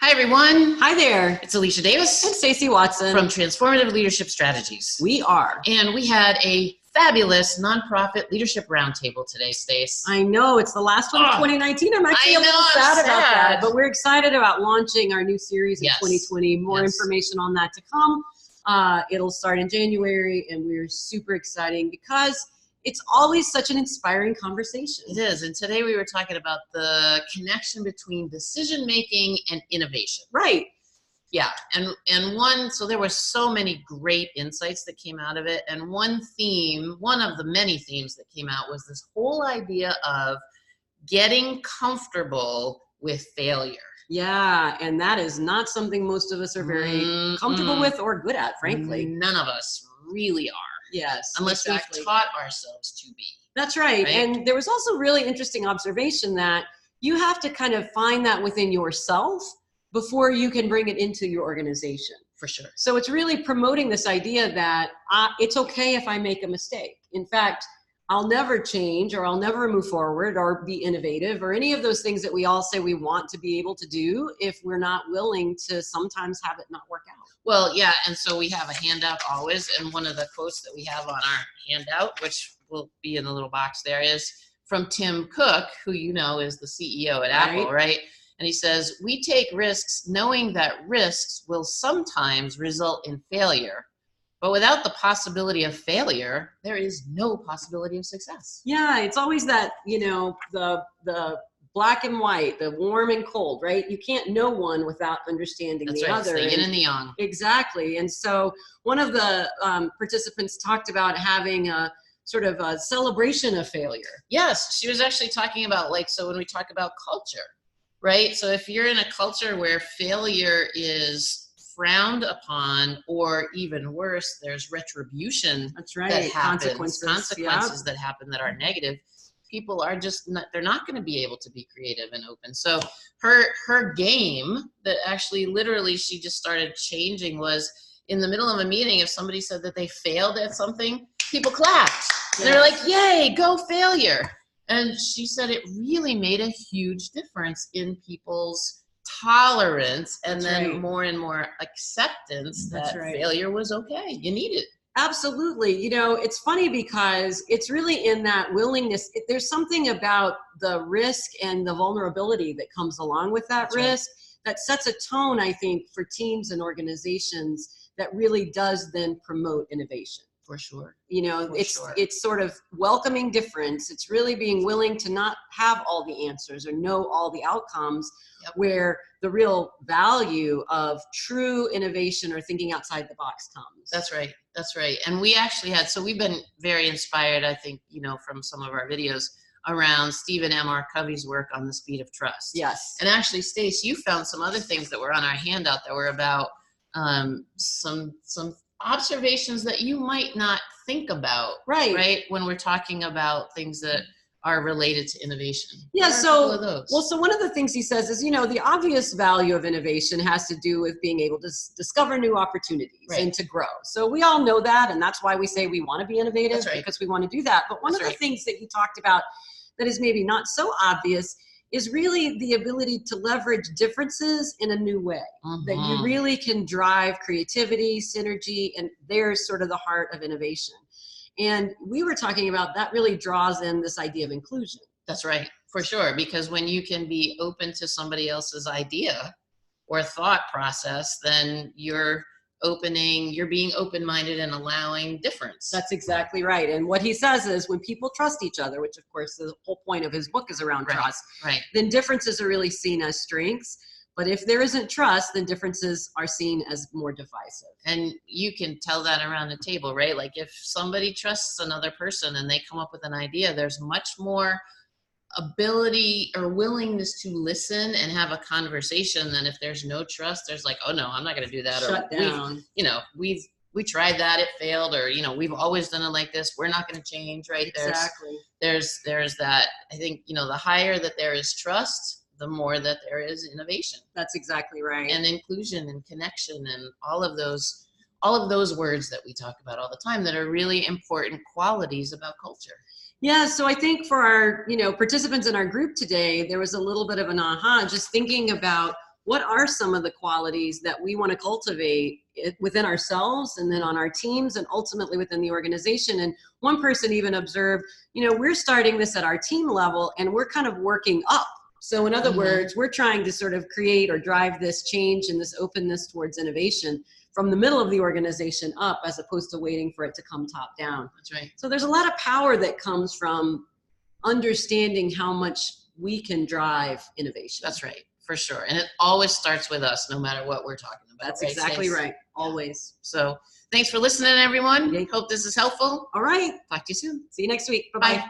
Hi, everyone. Hi there. It's Alicia Davis And Stacey Watson from Transformative Leadership Strategies. We are. And we had a fabulous nonprofit leadership roundtable today, Stace. I know, it's the last one of 2019. I'm actually a little sad about that, but we're excited about launching our new series in 2020. More information on that to come. It'll start in January, and we're super excited because it's always such an inspiring conversation. It is, and today we were talking about the connection between decision-making and innovation. Right. Yeah, and one, so there were so many great insights that came out of it, and one theme, one of the many themes that came out was this whole idea of getting comfortable with failure. Yeah, and that is not something most of us are very comfortable with or good at, frankly. None of us really are. Yes, unless we've taught ourselves to be. That's right. And there was also really interesting observation that you have to kind of find that within yourself before you can bring it into your organization. For sure. So it's really promoting this idea that it's okay if I make a mistake. In fact, I'll never change, or I'll never move forward or be innovative or any of those things that we all say we want to be able to do if we're not willing to sometimes have it not work out. Well, yeah, and so we have a handout always, and one of the quotes that we have on our handout, which will be in the little box there, is from Tim Cook, who you know is the CEO at Apple, right? And he says, "We take risks knowing that risks will sometimes result in failure. But without the possibility of failure, there is no possibility of success." Yeah, it's always that, you know, the black and white, the warm and cold, right? You can't know one without understanding the other. It's the yin and the yang. Exactly. And so one of the participants talked about having a sort of a celebration of failure. Yes, she was actually talking about, like, so when we talk about culture, right? So if you're in a culture where failure is frowned upon, or even worse, there's retribution that happens, consequences that happen that are negative, people are just not, they're not going to be able to be creative and open. So her game that actually literally she just started changing was, in the middle of a meeting, if somebody said that they failed at something, people clapped. They're like, "Yay, go failure." And she said it really made a huge difference in people's tolerance and then more and more acceptance that failure was okay. You need it. Absolutely. You know, it's funny because it's really in that willingness. There's something about the risk and the vulnerability that comes along with that risk that sets a tone, I think, for teams and organizations that really does then promote innovation. For sure. You know, it's sort of welcoming difference. It's really being willing to not have all the answers or know all the outcomes, where the real value of true innovation or thinking outside the box comes. That's right. That's right. And we actually had, so we've been very inspired, I think, you know, from some of our videos around Stephen M. R. Covey's work on the speed of trust. Yes. And actually, Stace, you found some other things that were on our handout that were about some observations that you might not think about, right? When we're talking about things that are related to innovation. Yeah, so one of the things he says is, you know, the obvious value of innovation has to do with being able to discover new opportunities and to grow. So we all know that, and that's why we say we want to be innovative, because we want to do that. But one of the things that he talked about that is maybe not so obvious is really the ability to leverage differences in a new way, that you really can drive creativity, synergy, and there's sort of the heart of innovation. And we were talking about that really draws in this idea of inclusion. That's right, for sure, because when you can be open to somebody else's idea or thought process, then you're being open-minded and allowing difference. That's exactly right. And what he says is when people trust each other, which of course the whole point of his book is around trust, then differences are really seen as strengths. But if there isn't trust, then differences are seen as more divisive. And you can tell that around the table, right? Like if somebody trusts another person and they come up with an idea, there's much more ability or willingness to listen and have a conversation than if there's no trust. There's like, "Oh no, I'm not going to do that." Shut down. We tried that, it failed, or, you know, we've always done it like this. We're not going to change, right? Exactly. There's that, I think, you know, the higher that there is trust, the more that there is innovation. That's exactly right. And inclusion and connection and all of those words that we talk about all the time that are really important qualities about culture. Yeah, so I think for our, participants in our group today, there was a little bit of an aha, just thinking about what are some of the qualities that we want to cultivate within ourselves and then on our teams and ultimately within the organization. And one person even observed, we're starting this at our team level and we're kind of working up. So in other words, we're trying to sort of create or drive this change and this openness towards innovation from the middle of the organization up, as opposed to waiting for it to come top down. That's right. So there's a lot of power that comes from understanding how much we can drive innovation. That's right, for sure. And it always starts with us, no matter what we're talking about. That's exactly right. Always. So thanks for listening, everyone. Hope this is helpful. All right. Talk to you soon. See you next week. Bye-bye. Bye.